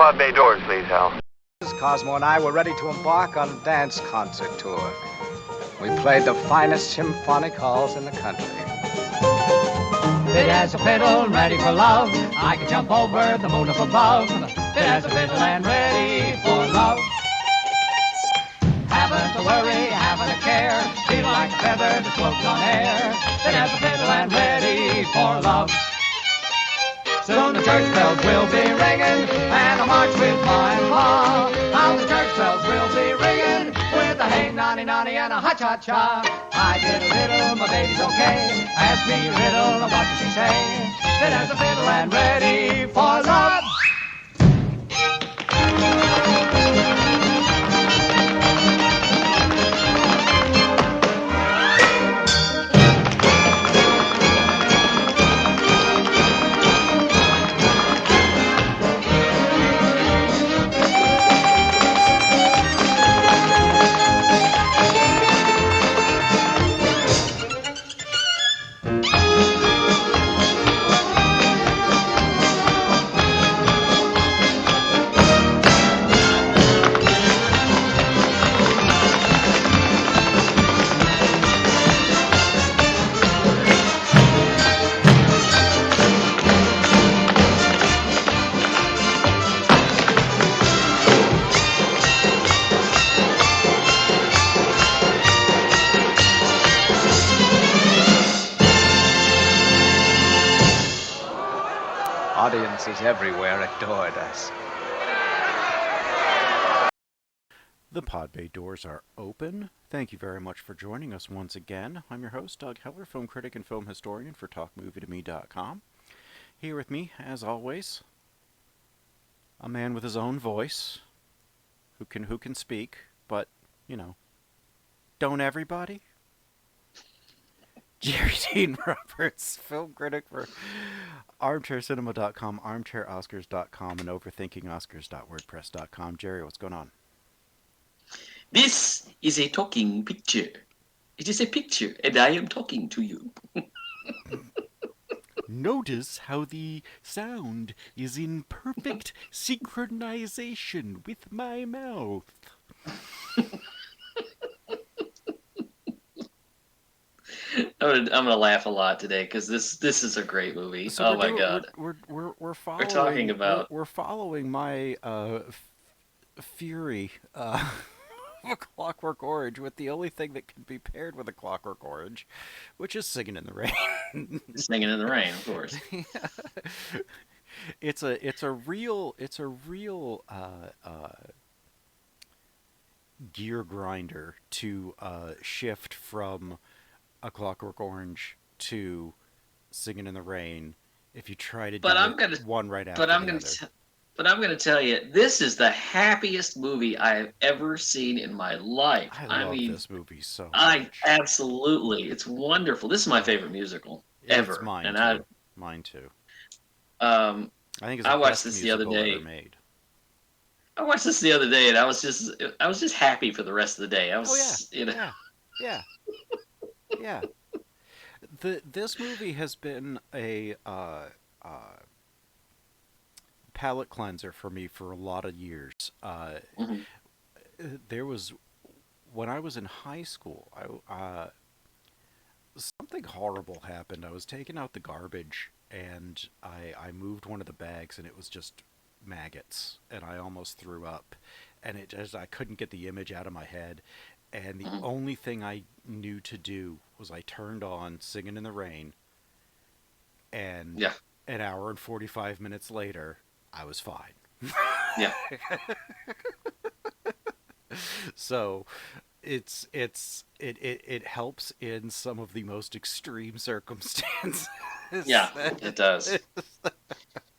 pod bay doors, please, Hal. Cosmo and I were ready to embark on a dance concert tour. We played the finest symphonic halls in the country. Fit as a fiddle, ready for love. I can jump over the moon up above. Fit as a fiddle and ready for love. Haven't a worry, haven't a care. Feel like a feather that floats on air. Fit as a fiddle and ready for love. Soon the church bells will be ringing, and I'll march with ma and pa. How the church bells will be ringing, with a hey nonny nonny and a ha-cha-cha. I did a riddle, my baby's okay. Ask me a riddle, and what does she say? Fit as a fiddle and ready for love. Audiences everywhere adored us. The pod bay doors are open. Thank you very much for joining us once again. I'm your host, Doug Heller, film critic and film historian for TalkMovieToMe.com. Here with me, as always, a man with his own voice, who can speak, but, you know, don't everybody? Jerry Dean Roberts, film critic for ArmchairCinema.com, ArmchairOscars.com, and OverThinkingOscars.wordpress.com. Jerry, what's going on? This is a talking picture. It is a picture, and I am talking to you. Notice how the sound is in perfect synchronization with my mouth. I'm gonna laugh a lot today because this is a great movie. So oh my god, we're following. We're talking about we're following my fury of A Clockwork Orange with the only thing that can be paired with A Clockwork Orange, which is Singin' in the Rain. Singing in the Rain, of course. Yeah. It's a real gear grinder to shift from A Clockwork Orange to Singin' in the Rain if you try to do one right after the other. But I'm going to tell you, this is the happiest movie I have ever seen in my life. I mean, this movie so much. Absolutely. It's wonderful. This is my favorite musical ever. It's mine, too. Mine too. I think it's I watched this the other day. Made. I watched this the other day, and I was just happy for the rest of the day. I was, Yeah. This movie has been a palate cleanser for me for a lot of years. There was, when I was in high school, something horrible happened. I was taking out the garbage, and I moved one of the bags, and it was just maggots, and I almost threw up, and I couldn't get the image out of my head, and the only thing I knew to do was I turned on Singin' in the Rain, and an hour and 45 minutes later, I was fine. Yeah. So it helps in some of the most extreme circumstances. Yeah, it does.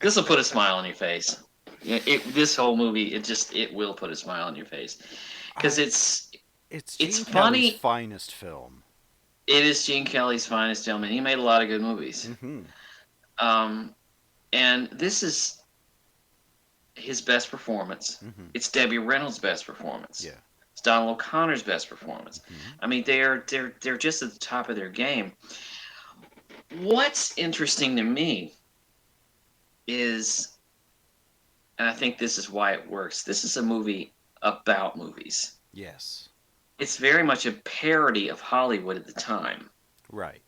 This will put a smile on your face. This whole movie, it will put a smile on your face because it's Gene funny. Kelly's finest film. It is Gene Kelly's finest film, and he made a lot of good movies. And this is his best performance. It's Debbie Reynolds' best performance. Yeah. It's Donald O'Connor's best performance. I mean, they're just at the top of their game. What's interesting to me is and I think this is why it works. This is a movie about movies. Yes. It's very much a parody of Hollywood at the time. Right.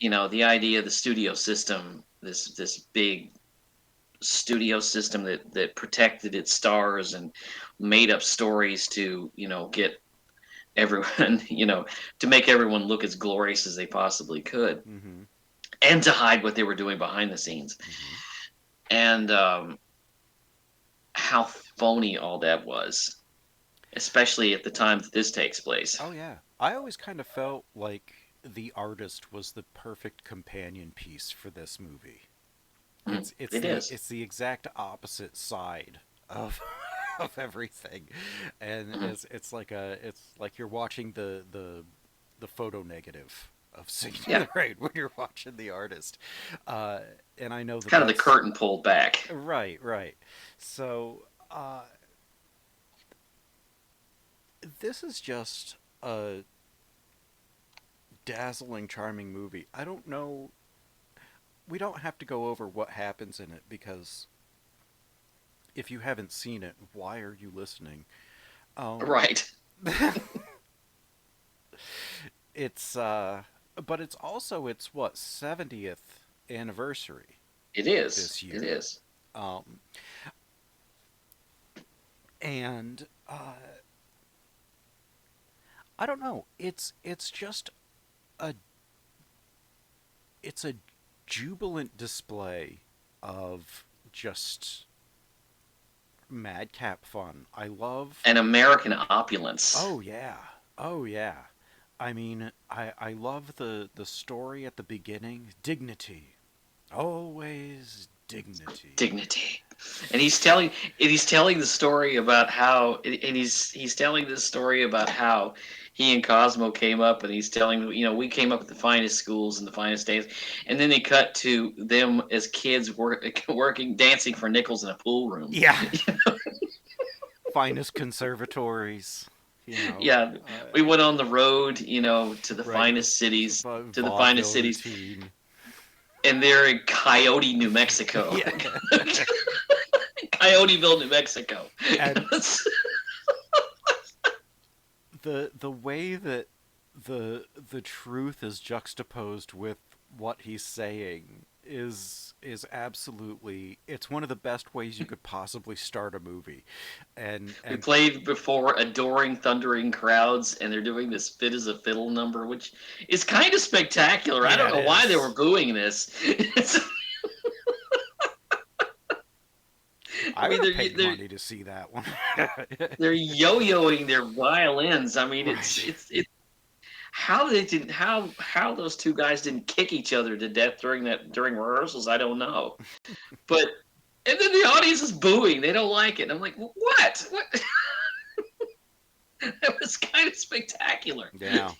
You know, the idea of the studio system, this big studio system that protected its stars and made up stories to, get everyone, to make everyone look as glorious as they possibly could, Mm-hmm. and to hide what they were doing behind the scenes. Mm-hmm. And how phony all that was, especially at the time that this takes place. Oh yeah. I always kind of felt like the artist was the perfect companion piece for this movie. It is. It's the exact opposite side of of everything, and Mhm. it's like you're watching the photo negative of Singin in Yeah, the Rain when you're watching the artist, uh, and I know it's that kind of the that's curtain pulled back. right, right. So this is just a dazzling, charming movie. I don't know. We don't have to go over what happens in it because if you haven't seen it, why are you listening? Um, Right. it's but it's also its what 70th anniversary It is. this It year. is. Um, and I don't know. It's just a it's a jubilant display of just madcap fun. I love. An American opulence. Oh yeah. Oh yeah. I mean, I love the story at the beginning. Dignity. Always dignity. Dignity. And he's telling the story about how and he's telling this story about how he and Cosmo came up, and he's telling, we came up with the finest schools and the finest days, and then they cut to them as kids working dancing for nickels in a pool room. Yeah. Finest conservatories. You know. Yeah, we went on the road, to the Right. finest cities, to the finest Vaudeville cities, routine. and they're in Coyote, New Mexico. Yeah. Coyoteville, New Mexico. And the way that the truth is juxtaposed with what he's saying is absolutely, it's one of the best ways you could possibly start a movie. and We and played before adoring, thundering crowds, and they're doing this "Fit as a Fiddle" number, which is kind of spectacular. I yeah, don't it know why they were is. booing this. I I would mean, have they're paid they're money to see that one. they're yo-yoing their violins. I mean, it's Right. it's it's how they didn't how those two guys didn't kick each other to death during rehearsals. I don't know, but and then the audience is booing. They don't like it. And I'm like, what? What? That was kind of spectacular. Yeah.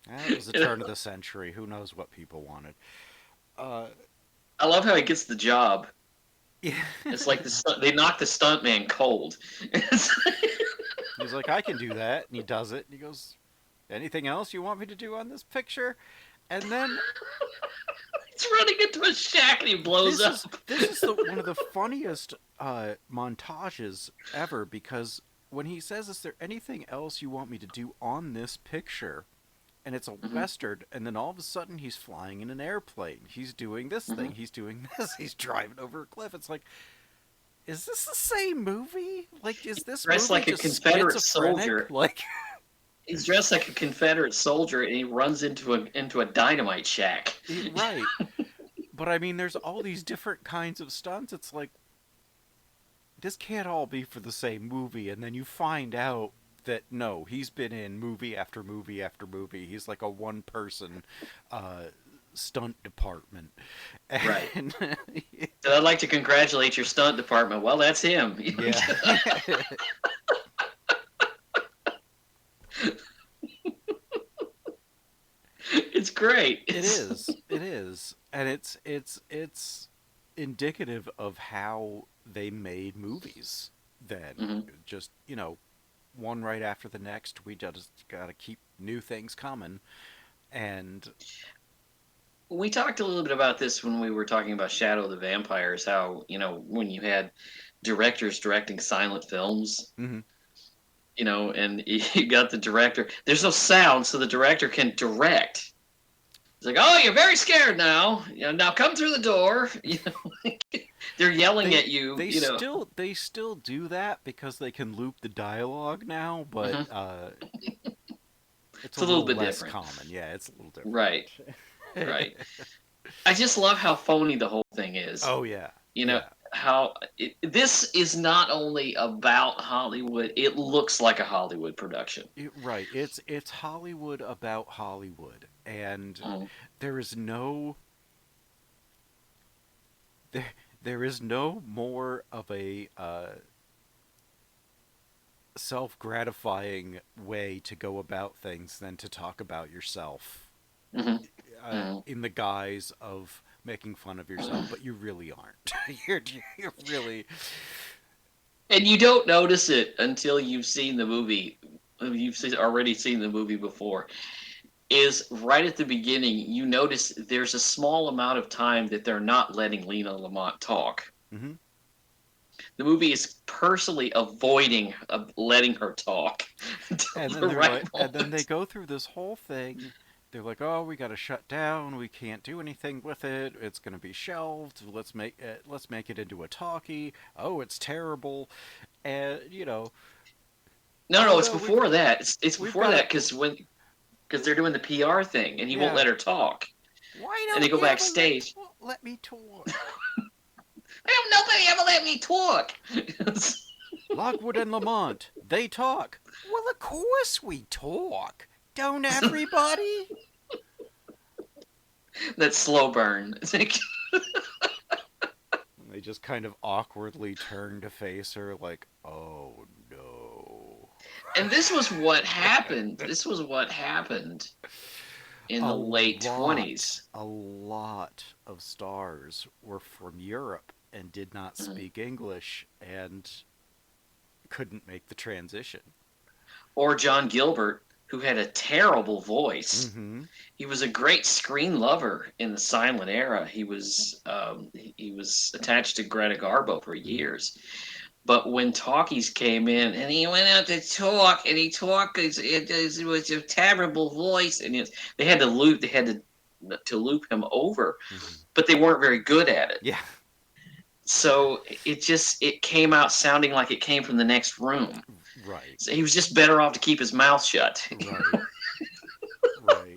That was the turn of the century. Who knows what people wanted? Uh, I love how he gets the job. yeah. It's like they knock the stuntman cold. It's, He's like, I can do that, and he does it. And he goes, anything else you want me to do on this picture? And then he's running into a shack and he blows this up. is this is the one of the funniest montages ever, because when he says, "Is there anything else you want me to do on this picture?" and it's a Mhm, western, and then all of a sudden he's flying in an airplane. He's doing this thing. mhm. He's doing this. He's driving over a cliff. It's like, is this the same movie? Like, is this Dressed movie like a just Confederate schizophrenic? soldier. Like, He's dressed like a Confederate soldier, and he runs into a dynamite shack. right. But I mean, there's all these different kinds of stunts. It's like, this can't all be for the same movie. And then you find out that no, he's been in movie after movie after movie. He's like a one person uh, stunt department. Right. And So I'd like to congratulate your stunt department. Well, that's him. yeah. It's great. It is. It is. And it's indicative of how they made movies then. Mhm. Just, one right after the next. We just got to keep new things coming. And we talked a little bit about this when we were talking about Shadow of the Vampires. How when you had directors directing silent films, Hmm. and you got the director. There's no sound, so the director can direct. It's like, oh, you're very scared now. Now come through the door. They're yelling They at you. they still do that because they can loop the dialogue now, but Mhm. it's It's a a little little bit less different. common. Yeah, it's a little Right, different. right. I just love how phony the whole thing is. Oh yeah, You know yeah. how this is not only about Hollywood; it looks like a Hollywood production. Right. It's Hollywood about Hollywood, and Mm. there is no there there is no more of a self-gratifying way to go about things than to talk about yourself Mhm. Mhm. in the guise of making fun of yourself, but you really aren't. You're really And you don't notice it until you've seen the movie. Already seen the movie before. Is right at the beginning, you notice there's a small amount of time that they're not letting Lena Lamont talk. hmm The movie is personally avoiding letting her talk until And the then right and then they moment. go through this whole thing. They're like, "Oh, we got to shut down. We can't do anything with it. It's going to be shelved. Let's make it into a talkie. Oh, it's terrible." And No, oh no, it's no, before that. It's we've before got it. that because they're doing the PR thing and he won't Yeah. let her talk. Why And they don't go you ever backstage. let me talk? Nobody ever let me talk. Lockwood and Lamont, they talk. Well, of course we talk. Don't everybody? That slow burn. It's like, They just kind of awkwardly turn to face her, like, oh no. and this was what happened. This was what happened in the late 20s. A lot of stars were from Europe and did not Mhm. speak English and couldn't make the transition. Or John Gilbert, who had a terrible voice. Mm-hmm. He was a great screen lover in the silent era. He was attached to Greta Garbo for Mm-hmm. years. But when talkies came in and he went out to talk and he talked, it was a terrible voice, and they had to loop him over, Mm-hmm. but they weren't very good at it. Yeah. So it came out sounding like it came from the next room. Right. So he was just better off to keep his mouth shut. Right. Right.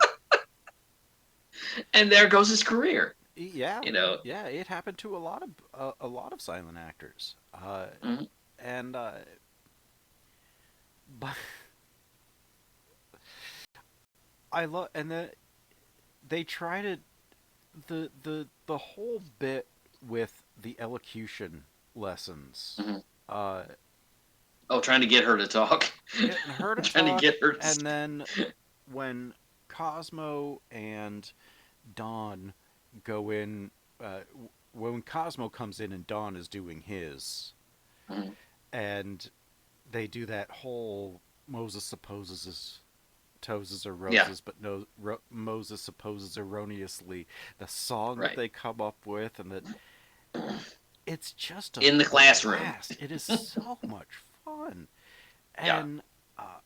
And there goes his career. Yeah. You know. Yeah. It happened to a lot of silent actors. Mhm. And but I love and they try to the whole bit with the elocution lessons. Mhm. Uh, Oh, trying to get her to talk. Getting her to Trying to talk, get her to. and then when Cosmo and Dawn go in, when Cosmo comes in and Dawn is doing his, Mhm. and they do that whole Moses supposes toes are Yeah, roses, but no, Moses supposes erroneously the song that right. they come up with, and that it's just a In the classroom. blast. It is so much fun, Yeah. and uh,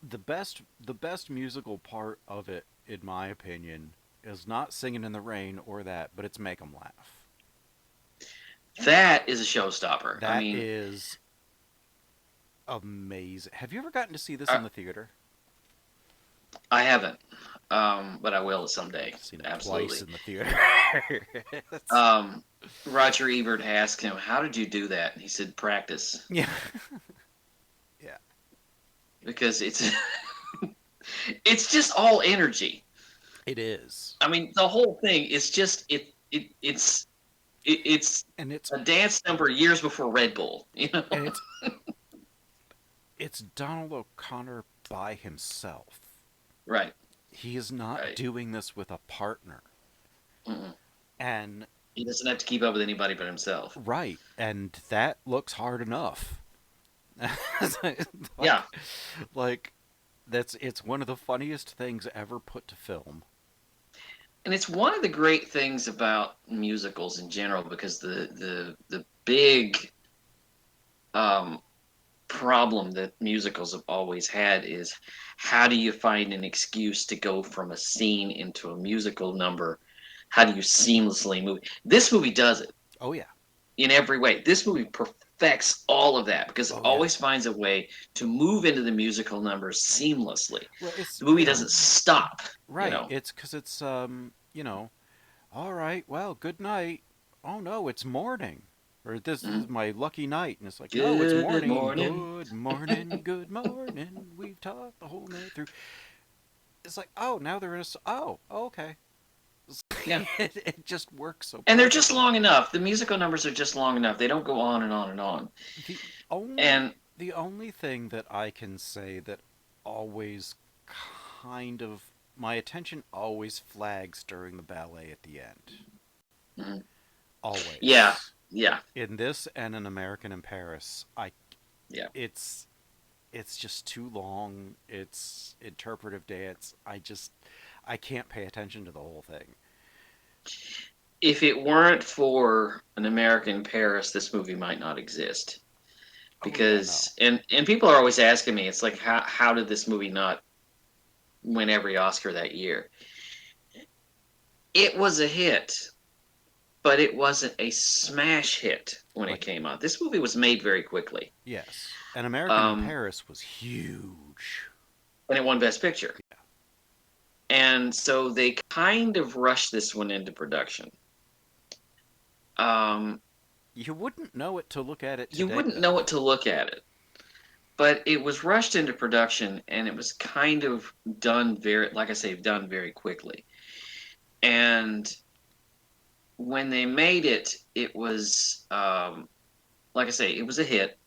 the best musical part of it, in my opinion, is not Singing in the Rain or that, but it's Make 'Em Laugh. That is a showstopper. I That mean, is amazing. Have you ever gotten to see this uh, in the theater? I haven't, but I will someday. I've seen it twice Absolutely. in the theater. Um, Roger Ebert asked him, "How did you do that?" And he said, "Practice," Yeah, yeah, because it's it's just all energy. it is, I mean, the whole thing is just it's and a dance number years before Red Bull. and it's Donald O'Connor by himself. Right, He is not right. doing this with a partner. Mm-mm. And He doesn't have to keep up with anybody but himself. right, and that looks hard enough. like, Yeah, like it's one of the funniest things ever put to film. And it's one of the great things about musicals in general, because the big um, problem that musicals have always had is, how do you find an excuse to go from a scene into a musical number? How do you seamlessly move? This movie does it Oh yeah. in every way. This movie perfects all of that because it Oh yeah. always finds a way to move into the musical numbers seamlessly. Well, it's The movie doesn't stop, you right. know. It's because it's all right. Well, good night. Oh no, it's morning. Or this is Mhm. my lucky night, and it's like, no, it's Good morning. morning. Good morning. Good morning. We've talked the whole night through. It's like, oh, now they're in a. Oh, okay. Yeah. It just works so And they're just perfectly. long enough. The musical numbers are just long enough. They don't go on and on and on. The only And the only thing that I can say that always kind of my attention always flags during the ballet at the end. mhm. Yeah, Always. yeah, In this and in American in Paris, I yeah. it's it's just too long. It's interpretive dance. I can't pay attention to the whole thing. If it weren't for An American in Paris, this movie might not exist. Oh yeah, no. Because and people are always asking me, it's like, how did this movie not win every Oscar that year? It was a hit, but it wasn't a smash hit when it Like came out. This movie was made very quickly. yes, an American in Um, Paris was huge. and it won Best Picture. Yeah. And so they kind of rushed this one into production. Um, You wouldn't know it to look at it you today, wouldn't know though. it to look at it, but it was rushed into production, and it was kind of done very, like I say, done very quickly. And when they made it, it was, like I say, it was a hit,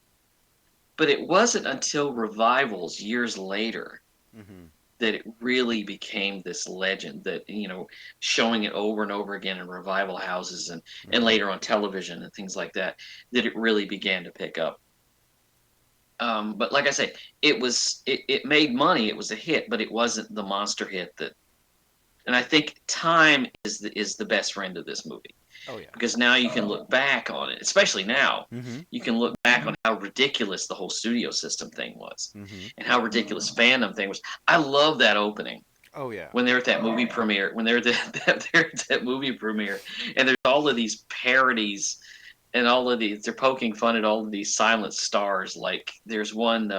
but it wasn't until revivals years later Mm-hmm. that it really became this legend, that, showing it over and over again in revival houses, and Mm-hmm. later on television and things like that, that it really began to pick up. But like I say, it made money. It was a hit, but it wasn't the monster hit that. And I think time is the best friend of this movie, Oh yeah. because now you can look back on it, especially now. Mm-hmm. You can look back on how ridiculous the whole studio system thing was, Mm-hmm. and how ridiculous fandom thing was. I love that opening Oh yeah. when they're at that movie premiere. When they're they're at that movie premiere, and there's all of these parodies, and all of these, they're poking fun at all of these silent stars. Like there's one.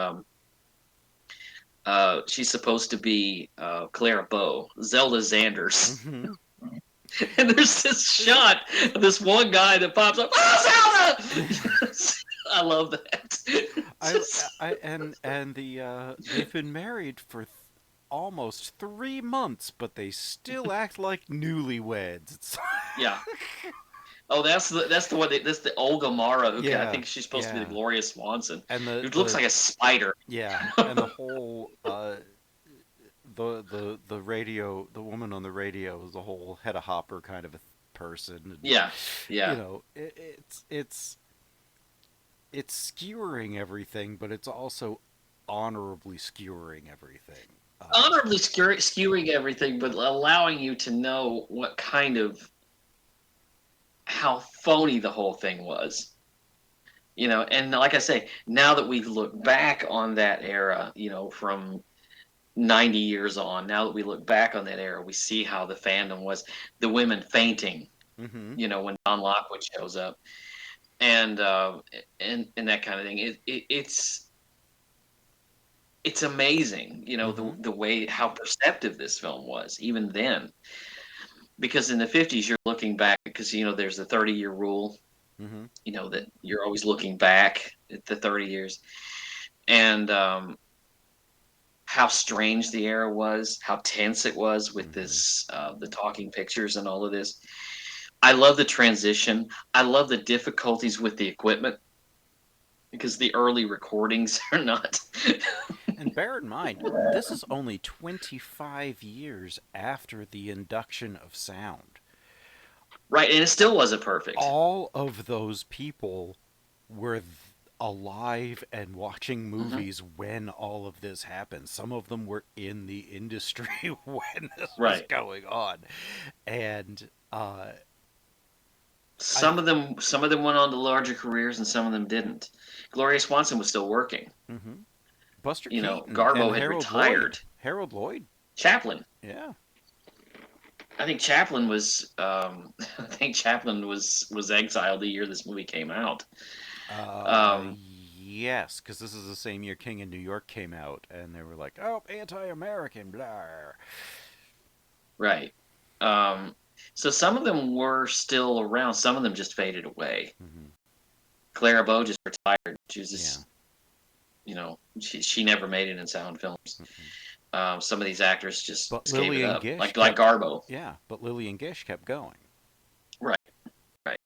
She's supposed to be Clara Bow, Zelda Zanders. Mm-hmm. And there's this shot of this one guy that pops up, oh, Zelda! I love that. I, and they've been married for almost 3 months, but they still act like newlyweds. It's Yeah. Oh, that's the one. That's the Olga Mara, who I yeah, think she's supposed to be the yeah, Gloria Swanson, and who looks like a spider. yeah, and the whole the radio, the woman on the radio is a whole head of hopper kind of a person. And, Yeah, yeah. it's skewering everything, but it's also honorably skewering everything. Honorably skewing everything, but allowing you to know what kind of how phony the whole thing was. And like I say, now that we look back on that era, from 90 years on, now that we look back on that era, we see how the fandom was, the women fainting, Mm-hmm. when Don Lockwood shows up, and and that kind of thing. It's amazing, Mm-hmm. the way how perceptive this film was even then, because in the 50s you're looking back, because there's the 30-year rule, Mm-hmm. that you're always looking back at the 30 years, and how strange the era was, how tense it was with Mm-hmm. this, the talking pictures and all of this. I love the transition. I love the difficulties with the equipment, because the early recordings are not. And bear in mind, this is only 25 years after the induction of sound. Right, and it still wasn't perfect. All of those people were alive and watching Hmm. movies when all of this happened. Some of them were in the industry when this was Right. going on, and I Some of them went on to larger careers, and some of them didn't. Gloria Swanson was still working. mhm. Buster You know, Keaton and Garbo had Harold Lloyd. retired. Harold Lloyd, Chaplin. yeah. I think Chaplin was. I think Chaplin was exiled the year this movie came out. Um, Yes, because this is the same year King in New York came out, and they were like, "Oh, anti-American, blah." right. Um, so some of them were still around. Some of them just faded away. Hmm. Clara Bow just retired. She was Yeah. just, she never made it in sound films. Hmm. Some of these actors just But gave it Lillian up, Gish like kept, Garbo. yeah, but Lillian Gish kept going, Right, right,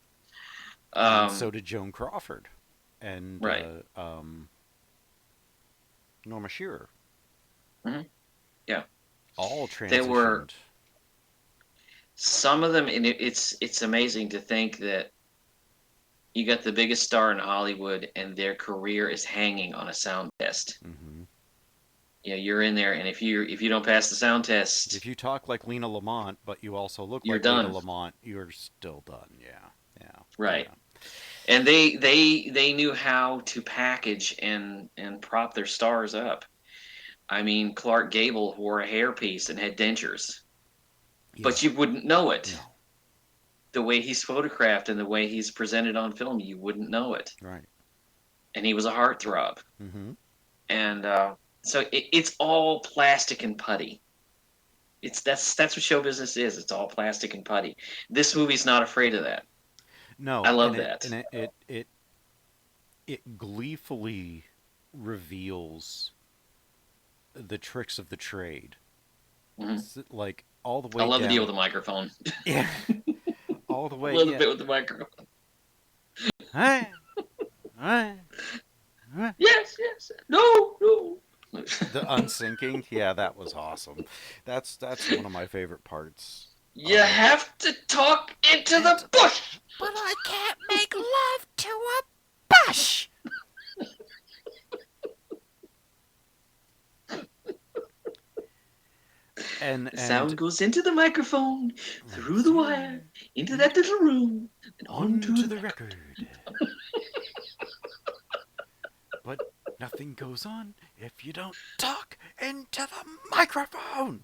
and um, so did Joan Crawford, and right. Norma Shearer, Hmm. Yeah, all there were transitioned. some of them, and it's amazing to think that you got the biggest star in Hollywood, and their career is hanging on a sound test. Hmm. You're in there, and if you don't pass the sound If test, you talk like Lena Lamont, but you also look you're like Lena done. Lamont, you're still done. Yeah, yeah, Right. yeah. And they knew how to package and prop their stars up. I mean, Clark Gable wore a hairpiece and had dentures, but Yeah. you wouldn't know it. No. The way he's photographed and the way he's presented on film, you wouldn't know it. Right. And he was a heartthrob, Hmm. and so it's all plastic and putty. That's what show business is. It's all plastic and putty. This movie's not afraid of that. I No, and love it that. and it gleefully reveals the tricks of the trade. Hmm. Like all the I way love the deal with down. the microphone. Yeah. All the I way, love the yeah. bit with the microphone. Huh? Huh? Huh? Yes, yes. No, no. The unsinking, yeah, that was awesome. That's one of my favorite parts You of it. have to talk into the It's, bush. but I can't make love to a bush. The And sound goes into the microphone, right through the through wire, into into that little room, and onto onto the the record. record. But nothing goes on if you don't talk into the microphone.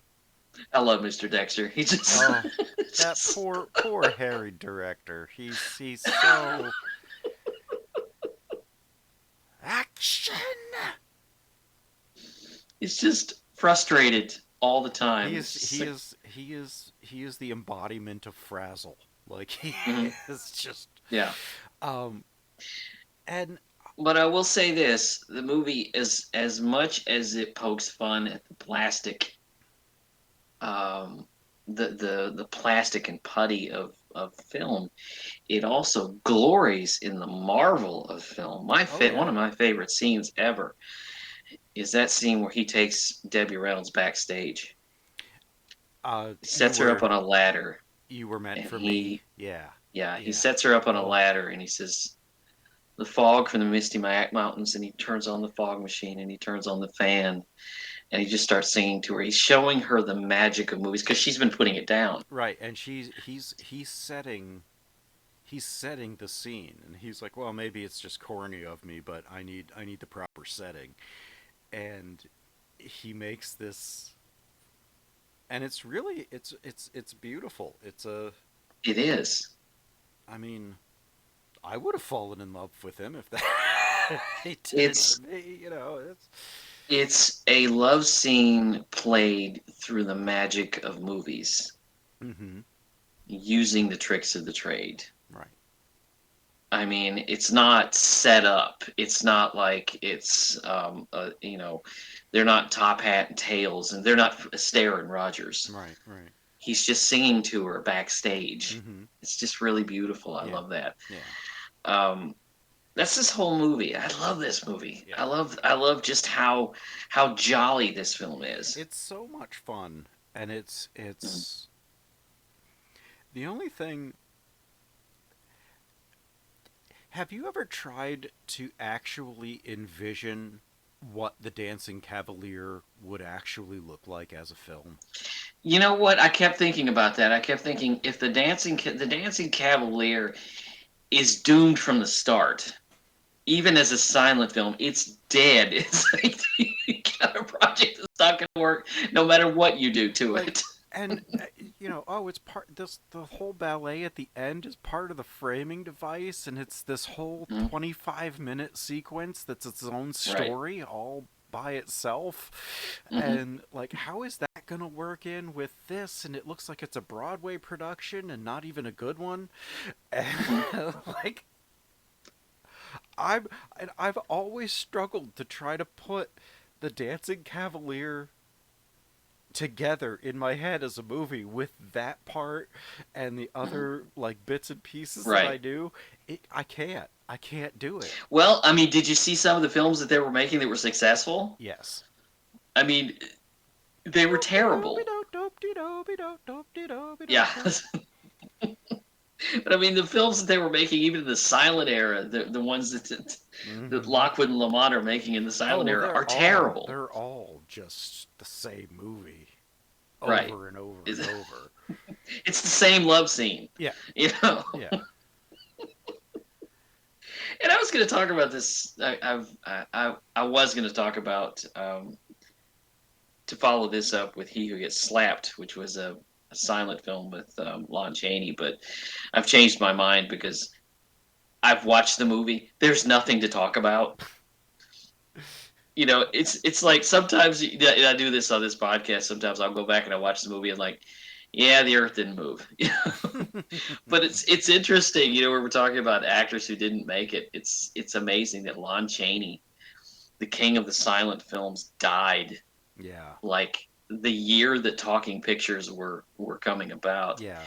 I love Mr. Dexter. He just, Oh, that just poor harried director. He's so action. he's just frustrated all the He time. It's is just he like, is he is he is the embodiment of frazzle. Like he mhm, is just yeah. um and But I will say this: the movie is, as much as it pokes fun at the plastic, um, the plastic and putty of film, it also glories in the marvel of film. oh One yeah. of my favorite scenes ever is that scene where he takes Debbie Reynolds backstage, You sets her up were on a ladder, you were meant and for me. Yeah. he Yeah. sets her up on a Oh, ladder, and he says, "The fog from the Misty Mountains," and he turns on the fog machine, and he turns on the fan, and he just starts singing to her. He's showing her the magic of movies because she's been putting it down. right. And he's setting the scene, and he's like, well, maybe it's just corny of me, but I need the proper setting. And he makes this, and it's really it's beautiful. It's a It is. I mean, I would have fallen in love with him if that he did it to It's me. You know, it's it's a love scene played through the magic of movies, mm-hmm. using the tricks of the trade. Right. I mean, it's not set up. It's not like it's, they're not Top Hat and Tails, and they're not Astaire and Rogers. Right. Right. He's just singing to her backstage. Mm-hmm. It's just really beautiful. I Yeah. love that. Yeah. Um, that's this whole movie. I love this movie. Yeah. I love just how jolly this film is. It's so much fun, and it's Mhm. it's the only thing. Have you ever tried to actually envision what the Dancing Cavalier would actually look like as a film? You know what? I kept thinking about that. I kept thinking if the Dancing Cavalier is doomed from the start, even as a silent film, it's dead. It's like you got a project that's not going to work no matter what you do to Like, it. and oh, it's part this the whole ballet at the end is part of the framing device, and it's this whole Mhm. 25-minute sequence that's its own Right. story all by itself. Hmm. And like, how is that gonna work in with this? And it looks like it's a Broadway production and not even a good one. Hmm. And, like, I'm I've always struggled to try to put the Dancing Cavalier together in my head as a movie with that part and the Hmm. other like bits and pieces that I Right. do. I can't do it. Well, I mean, did you see some of the films that they were making that were successful? Yes. I mean, they were terrible. Yeah. But I mean, the films that they were making, even in the silent era, the ones that Hmm. Lockwood and Lamont are making in the Oh silent well, era they're are all terrible. they're all just the same movie Right. over and over and It's, over. it's the same love scene, Yeah, you know. yeah. And I was going to talk about this. I was going to talk about to follow this up with He Who Gets Slapped, which was a silent film with Lon Chaney, but I've changed my mind because I've watched the movie. There's nothing to talk about. It's like sometimes I do this on this podcast. Sometimes I'll go back and I watch the movie and like, yeah, the Earth didn't move. But it's interesting. Where we're talking about actors who didn't make it. It's amazing that Lon Chaney, the king of the silent films, died Yeah, like the year that talking pictures were coming about, yeah.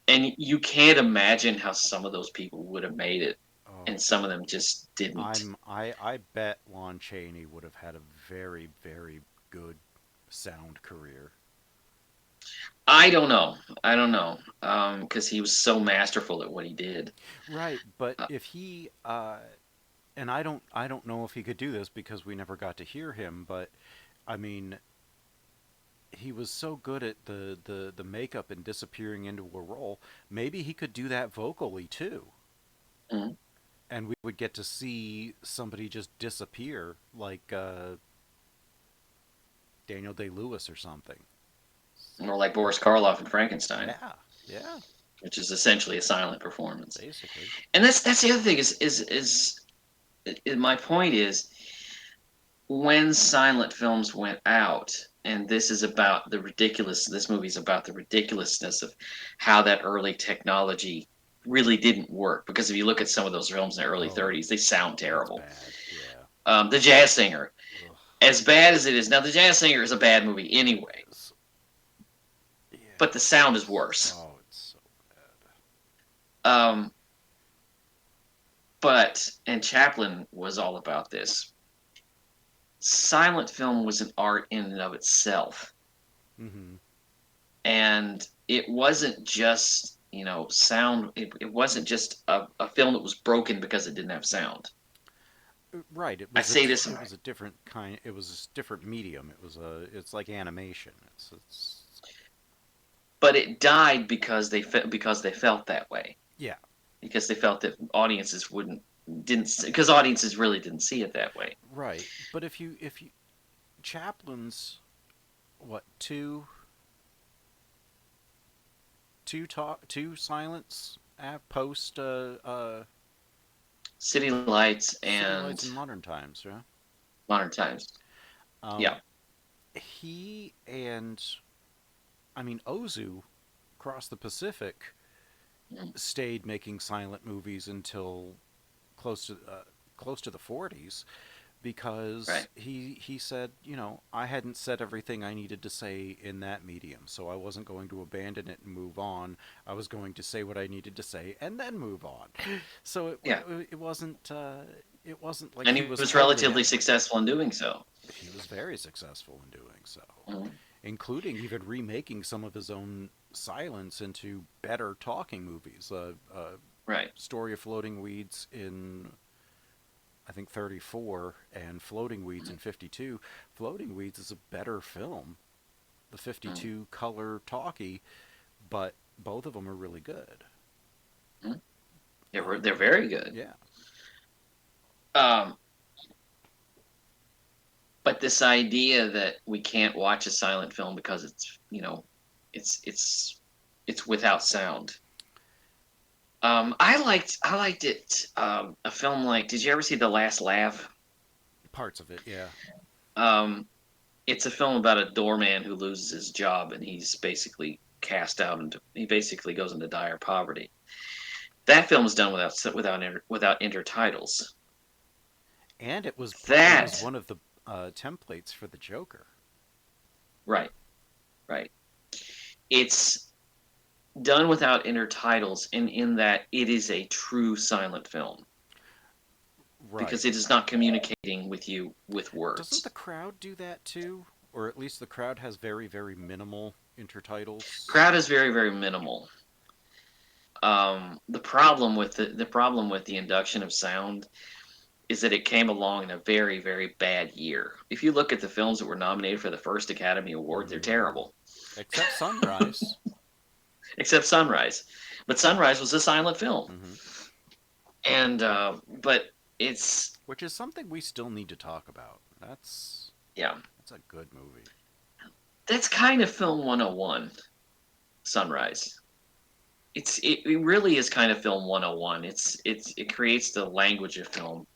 and you can't imagine how some of those people would have made it, Oh, and some of them just didn't. I bet Lon Chaney would have had a very, very good sound career. I don't know because he was so masterful at what he did. Right, but uh, if he and I don't know if he could do this because we never got to hear him, but I mean, he was so good at the makeup and disappearing into a role. Maybe he could do that vocally too. mm, And we would get to see somebody just disappear like Daniel Day-Lewis or something. more like Boris Karloff in Frankenstein, Yeah. Yeah, which is essentially a silent performance. basically. And that's the other thing is my point is when silent films went out, and this movie's about the ridiculousness of how that early technology really didn't work, because if you look at some of those films in the early Oh, 30s, they sound it's terrible. bad. Yeah. The Jazz Singer, Ugh, as bad as it is now, The Jazz Singer is a bad movie it anyway, is. but Yeah. the sound is worse. Oh, it's so bad. um, and Chaplin was all about this. Silent film was an art in and of itself, Mm-hmm. and it wasn't just sound. It wasn't just a film that was broken because it didn't have sound. Right. It I was say this, it was a different kind. It was a different medium. It's like animation. It's but it died because they felt that way, yeah. because they felt that audiences wouldn't didn't because audiences really didn't see it that way. Right. But if you Chaplin's what two silence post City Lights City Lights and in Modern Times, yeah. Modern Times. Um, Yeah. he and I mean Ozu across the Pacific Mm. stayed making silent movies until close to close to the 40s because Right. he said, I hadn't said everything I needed to say in that medium, so I wasn't going to abandon it and move on. I was going to say what I needed to say and then move on. So Yeah. it wasn't like And he he was was totally relatively out of it. successful in doing so. He was very successful in doing so, Mhm. including even remaking some of his own silence into better talking movies. Right. Story of Floating Weeds in, I think, 34 and Floating Weeds in 52. Floating Weeds is a better film. The 52 color talkie, but both of them are really good. They're very good. Yeah. Um, but this idea that we can't watch a silent film because it's it's without sound. I liked it. A film like, did you ever see The Last Laugh? Parts of it, yeah. Um, it's a film about a doorman who loses his job and he's basically cast out into he basically goes into dire poverty. That film is done without intertitles. And it was That one of the templates for the Joker. right, right. It's done without intertitles, and in that it is a true silent film Right. because it is not communicating with you with Doesn't words. the Crowd do that too? Or at least the Crowd has very, very minimal intertitles. Crowd is very, very minimal. The problem with the induction of sound is that it came along in a very, very bad year. If you look at the films that were nominated for the first Academy Award, they're terrible, Except Sunrise. except Sunrise. But Sunrise was a silent film, and but it's Which is something we still need to talk about. That's yeah, a good movie. that's kind of film 101. Sunrise. It really is kind of film 101. It creates the language of film,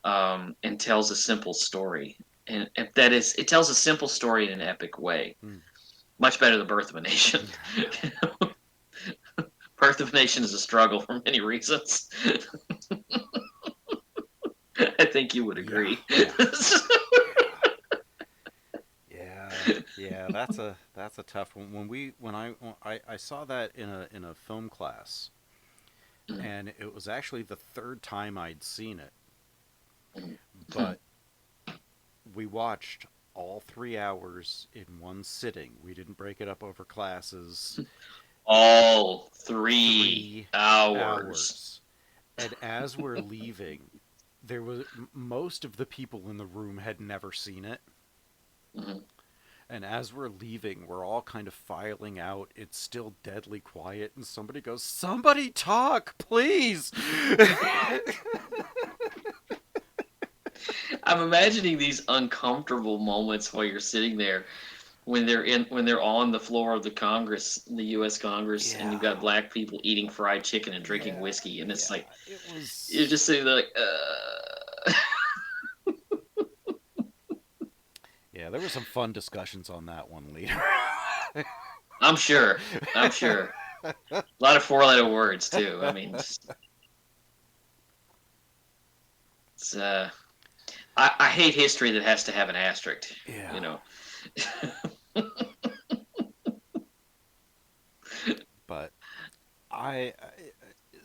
and tells a simple story, and that is, it tells a simple story in an epic way. Much better than Birth of a Nation. Birth of a Nation is a struggle for many reasons. I think you would agree. Yeah, that's a tough one. When I saw that in a film class, and it was actually the third time I'd seen it, but we watched all 3 hours in one sitting. We didn't break it up over classes. All 3 hours. And as we're leaving, there was most of the people in the room had never seen it. And as we're leaving, we're all kind of filing out. It's still deadly quiet, and somebody goes, "Somebody talk, please!" I'm imagining these uncomfortable moments while you're sitting there when they're on the floor of the U.S. Congress, and you've got black people eating fried chicken and drinking whiskey, and it's like you're just sitting there like. Yeah, there were some fun discussions on that one later. I'm sure. A lot of four-letter words too. I mean, it's I hate history that has to have an asterisk. Yeah. You know. But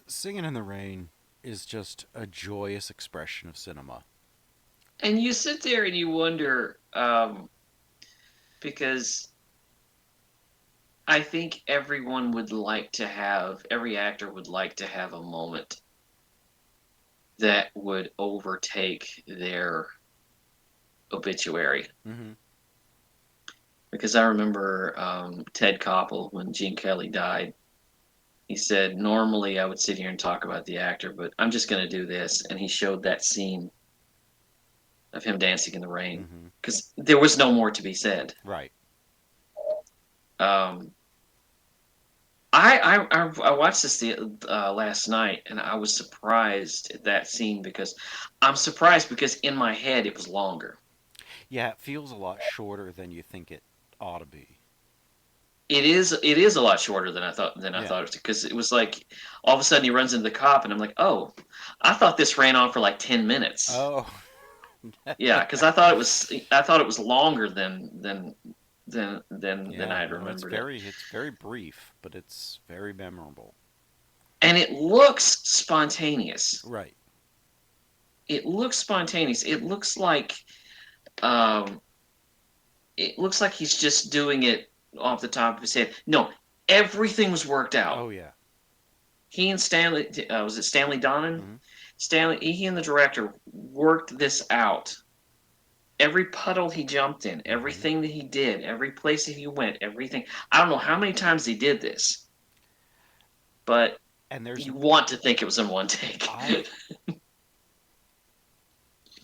Singin' in the Rain is just a joyous expression of cinema. And you sit there and you wonder, because I think every actor would like to have a moment that would overtake their obituary. Because I remember Ted Koppel, when Gene Kelly died, he said, normally I would sit here and talk about the actor, but I'm just going to do this. And he showed that scene of him dancing in the rain because there was no more to be said. Right. I watched this last night, and I was surprised at that scene because in my head it was longer. Yeah, it feels a lot shorter than you think it ought to be. It is a lot shorter than I thought it was, because it was like all of a sudden he runs into the cop, and I'm like, oh, I thought this ran on for like 10 minutes. Oh. Yeah, because I thought it was longer than I had remembered. It's very brief, but it's very memorable. And it looks spontaneous. Right. It looks spontaneous. It looks like he's just doing it off the top of his head. No, everything was worked out. Oh yeah. he and Stanley, was it Stanley Donen? Mm-hmm. He and the director worked this out. Every puddle he jumped in, Mm-hmm. everything that he did, every place that he went, everything. I don't know how many times he did this, but And there's, you want to think it was in one take. I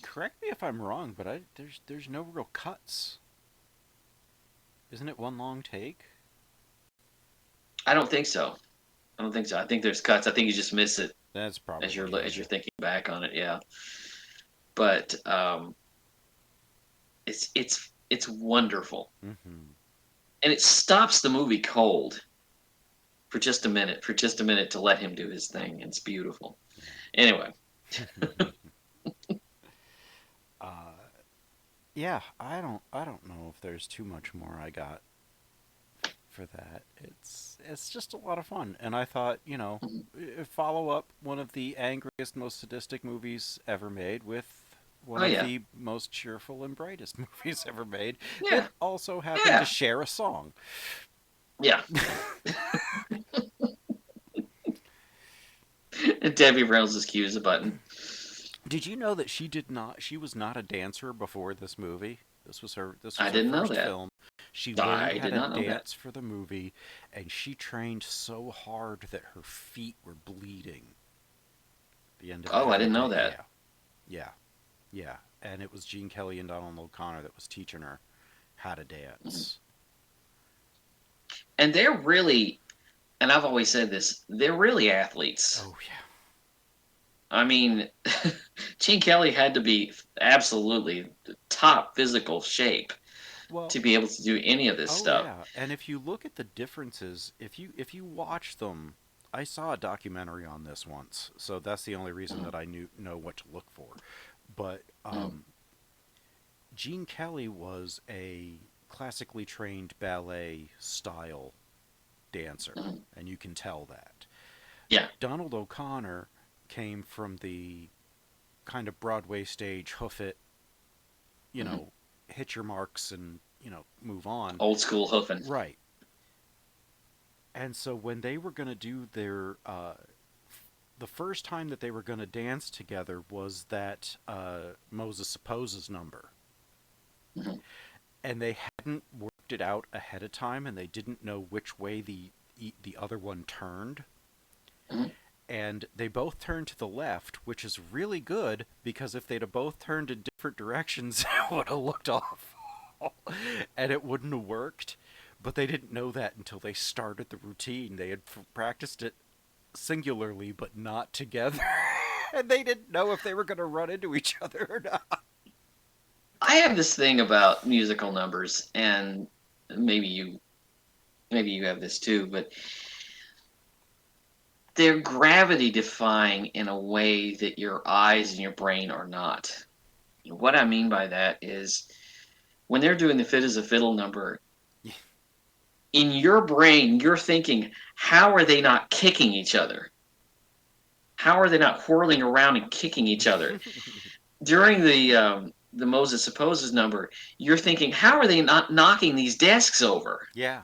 correct me if I'm wrong, but there's no real cuts. Isn't it one long take? I don't think so. I don't think so. I think there's cuts. I think you just miss it That's probably as you're thinking back on it. Yeah, but it's wonderful, Mm-hmm. and it stops the movie cold for just a minute, to let him do his thing. It's beautiful. Anyway, uh, yeah, I don't know if there's too much more I got for that. It's just a lot of fun, and I thought, follow up one of the angriest, most sadistic movies ever made with one oh of yeah, the most cheerful and brightest movies ever made yeah, that also happened yeah, to share a song. yeah. Debbie Reynolds' cue is a button. Did you know that she was not a dancer before this movie? This I was her didn't know first that. film. She learned I how did to not know that. dance for the movie, and she trained so hard that her feet were bleeding at the end of Oh, I every didn't know day. that. Yeah, yeah, yeah. And it was Gene Kelly and Donald O'Connor that was teaching her how to dance. And they're really, and I've always said this, they're really athletes. Oh yeah. I mean, Gene Kelly had to be absolutely the top physical shape Well, to be able to do any of this oh stuff. yeah. And if you look at the differences, if you watch them, I saw a documentary on this once, so that's the only reason that I know what to look for. But Mm, Gene Kelly was a classically trained ballet style dancer, mm. and you can tell that. Yeah. Donald O'Connor came from the kind of Broadway stage hoof it, you Mhm. know, hit your marks and, move on. Old school hoofing. Right. And so when they were going to do the first time that they were going to dance together was that Moses Supposes number. Mhm. And they hadn't worked it out ahead of time, and they didn't know which way the other one turned. Mhm. And they both turned to the left, which is really good because if they'd have both turned in different directions, it would have looked awful, and it wouldn't have worked. But they didn't know that until they started the routine. They had practiced it singularly, but not together, and they didn't know if they were going to run into each other or not. I have this thing about musical numbers, and maybe you maybe you have this too, but they're gravity defying in a way that your eyes and your brain are not. What I mean by that is when they're doing the fit as a fiddle number, in your brain, you're thinking, how are they not kicking each other? How are they not whirling around and kicking each other? During the Moses Supposes number, you're thinking, how are they not knocking these desks over? Yeah.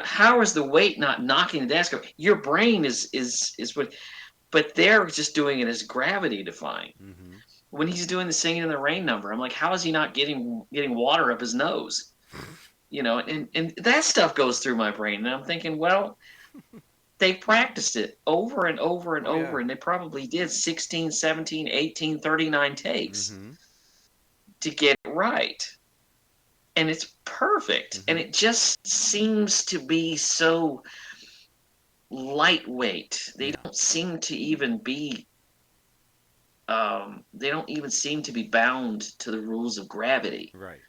How is the weight not knocking the desk over? Your brain is what, but they're just doing it as gravity defying. Mm-hmm. When he's doing the Singing in the Rain number, I'm like, how is he not getting water up his nose? And that stuff goes through my brain, and I'm thinking, well, they practiced it over and over and Oh yeah. over, and they probably did 16, 17, 18, 39 takes Mm-hmm. to get it right. And it's perfect. And Mm-hmm. it just seems to be so lightweight. They Yeah. don't seem to even be they don't even seem to be bound to the rules of gravity. Right.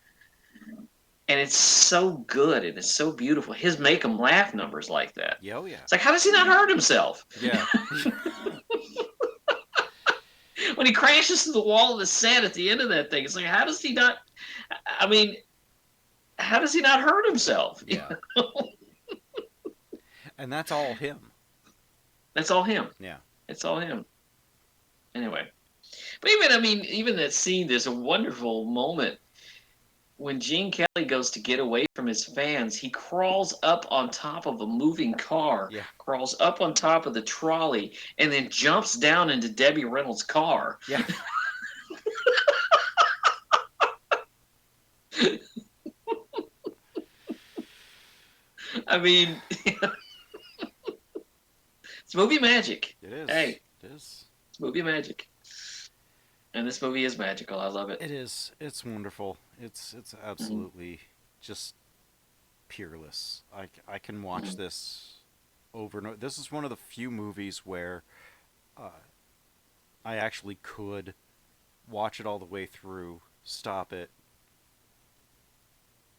And it's so good and it's so beautiful. His make 'em laugh numbers like that. Yeah. Oh yeah. It's like, how does he not hurt himself? Yeah. When he crashes through the wall of the set at the end of that thing, it's like, how does he not? I mean, how does he not hurt himself? Yeah. And that's all him. That's all him. Yeah. It's all him. Anyway, but even that scene, there's a wonderful moment when Gene Kelly goes to get away from his fans, he crawls up on top of a moving car, Yeah. crawls up on top of the trolley, and then jumps down into Debbie Reynolds' car. Yeah. I mean, it's movie magic. It is. Hey, It is. it's movie magic. And this movie is magical. I love it. It is. It's wonderful. It's absolutely just peerless. I can watch this over and over. This is one of the few movies where I actually could watch it all the way through, stop it,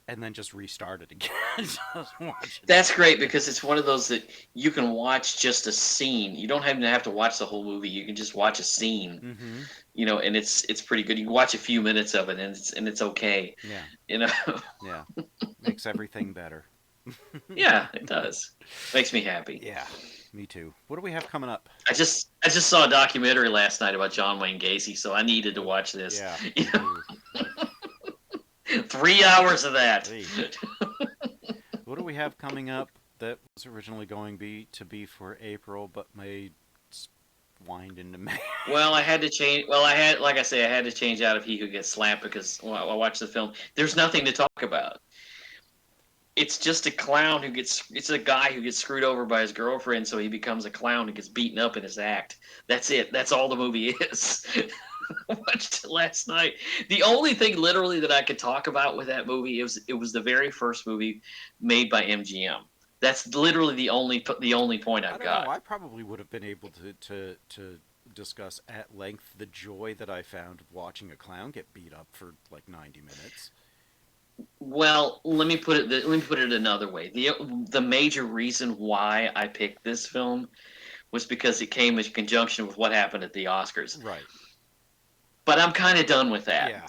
and then just restart it again. Just watch it. That's great because it's one of those that you can watch just a scene. You don't even have to watch the whole movie. You can just watch a scene, Mm-hmm. and it's pretty good. You can watch a few minutes of it, and it's okay. Yeah. Yeah. Makes everything better. Yeah, it does. Makes me happy. Yeah. Me too. What do we have coming up? I just saw a documentary last night about John Wayne Gacy, so I needed to watch this. Yeah. You Me know? too. 3 hours of that. Hey. What do we have coming up that was originally going to be for April, but may wind into May? Well, I had to change. Well, I had to change out of He Who Gets Slapped because I watched the film. There's nothing to talk about. It's just a clown who gets. It's a guy who gets screwed over by his girlfriend, so he becomes a clown who gets beaten up in his act. That's it. That's all the movie is. I watched it last night. The only thing, literally, that I could talk about with that movie it was the very first movie made by MGM. That's literally the only point I've got. Know. I probably would have been able to discuss at length the joy that I found watching a clown get beat up for like 90 minutes. Well, let me put it another way. The major reason why I picked this film was because it came in conjunction with what happened at the Oscars. Right. But I'm kind of done with that. Yeah.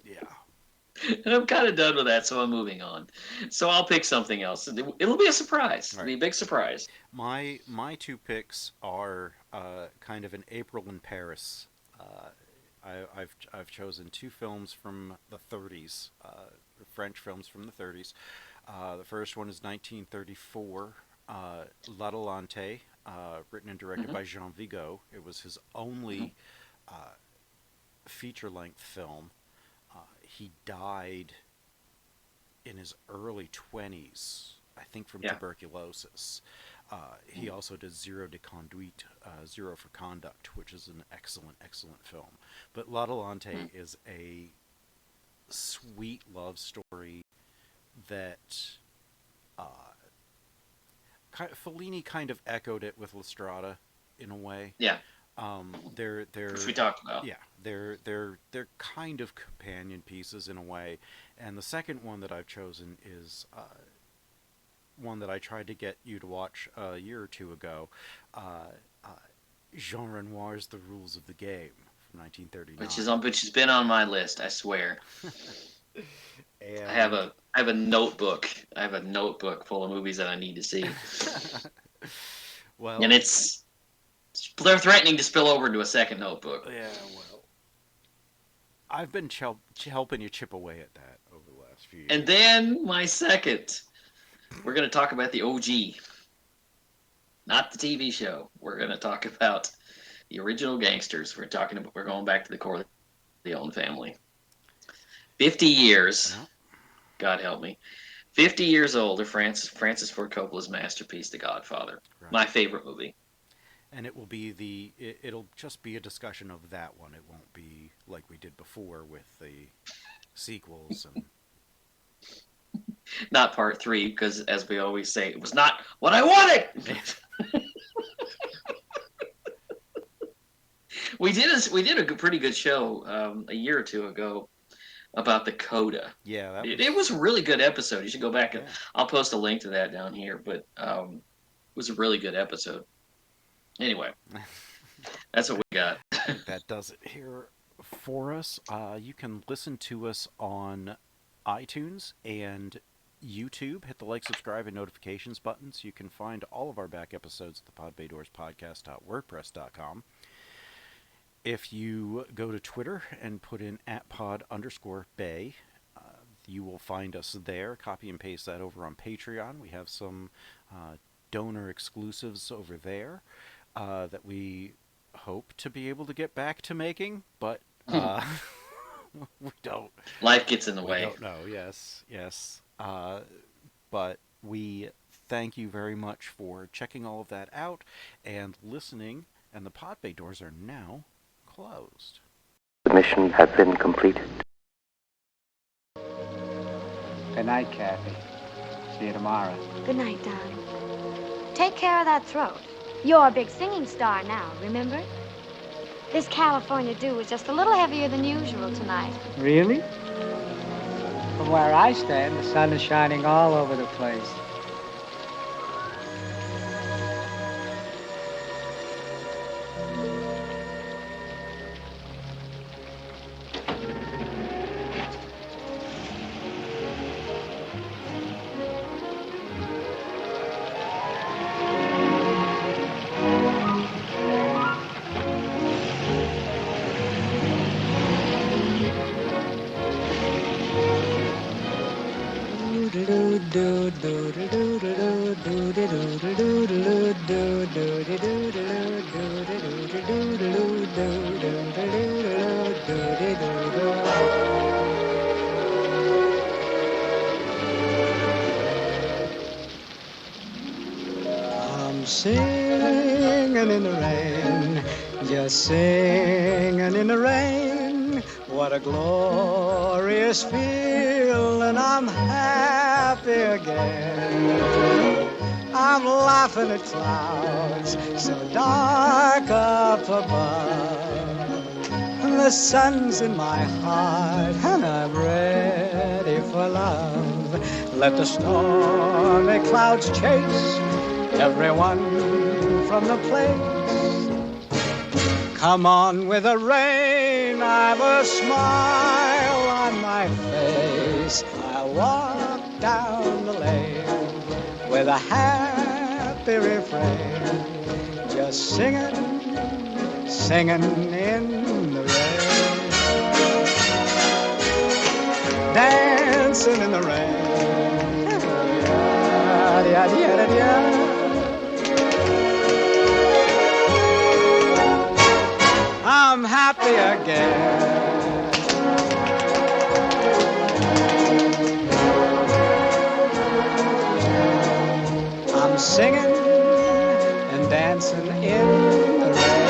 Yeah. And I'm kind of done with that, so I'm moving on. So I'll pick something else. It'll be a surprise. It'll be a big surprise. My two picks are kind of an April in Paris. I've chosen two films from the 30s, French films from the 30s. The first one is 1934, L'Atalante, written and directed by Jean Vigo. It was his only feature-length film. He died in his early 20s, I think from tuberculosis. He also did Zero de Conduite, Zero for Conduct, which is an excellent, excellent film. But L'Atalante is a sweet love story that Fellini kind of echoed it with La Strada in a way. Yeah. Which we talked about. Yeah, they're kind of companion pieces in a way. And the second one that I've chosen is one that I tried to get you to watch a year or two ago, Jean Renoir's The Rules of the Game from 1939. Which has been on my list, I swear. And I have a notebook. I have a notebook full of movies that I need to see. Well, and they're threatening to spill over into a second notebook. Yeah, well, I've been helping you chip away at that over the last few years. And then my second, we're going to talk about the OG, not the TV show. We're going to talk about the original gangsters. We're going back to the Corleone family. 50 years. Yeah. God help me. 50 years older, Francis Ford Coppola's masterpiece, The Godfather. Right. My favorite movie. And it will be it'll just be a discussion of that one. It won't be like we did before with the sequels and Not part 3, because as we always say, it was not what I wanted. We did a pretty good show a year or two ago about the Coda. Yeah, it was a really good episode. You should go back and I'll post a link to that down here. But it was a really good episode. Anyway, that's what we got. That does it here for us. You can listen to us on iTunes and YouTube. Hit the like, subscribe, and notifications buttons. You can find all of our back episodes at the podbaydorspodcast.wordpress.com. If you go to Twitter and put in @pod_bay, you will find us there. Copy and paste that over on Patreon. We have some donor exclusives over there that we hope to be able to get back to making, but we don't. Life gets in the way. We don't know. Yes, yes. But we thank you very much for checking all of that out and listening. And the pod bay doors are now closed. The mission has been completed. Good night, Kathy. See you tomorrow. Good night, darling. Take care of that throat. You're a big singing star now, remember? This California dew was just a little heavier than usual tonight. Really? From where I stand, the sun is shining all over the place. I'm singing in the rain, just singing in the rain. What a glorious feeling, I'm happy again. I'm laughing at clouds so dark up above. The sun's in my heart and I'm ready for love. Let the stormy clouds chase everyone from the place. Come on with the rain, I've a smile on my face. I'll walk down the lane with a happy refrain, just singing, singing in the rain, dancing in the rain. I'm happy again. I'm singing and dancing in the rain.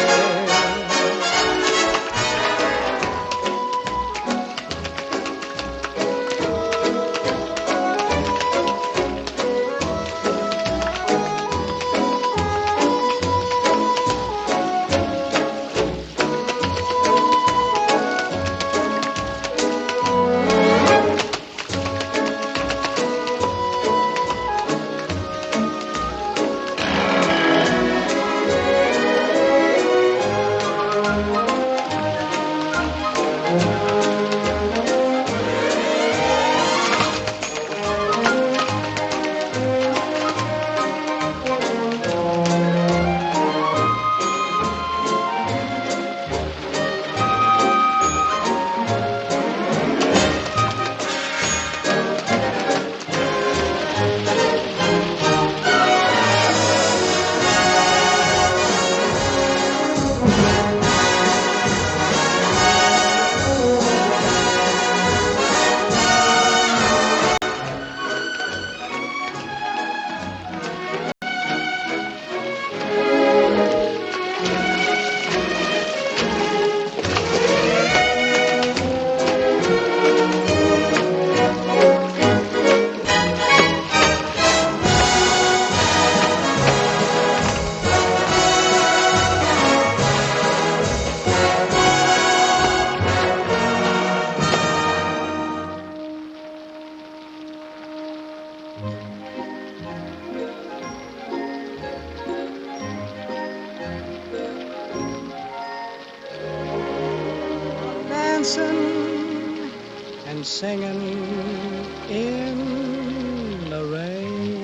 Dancing and singing in the rain.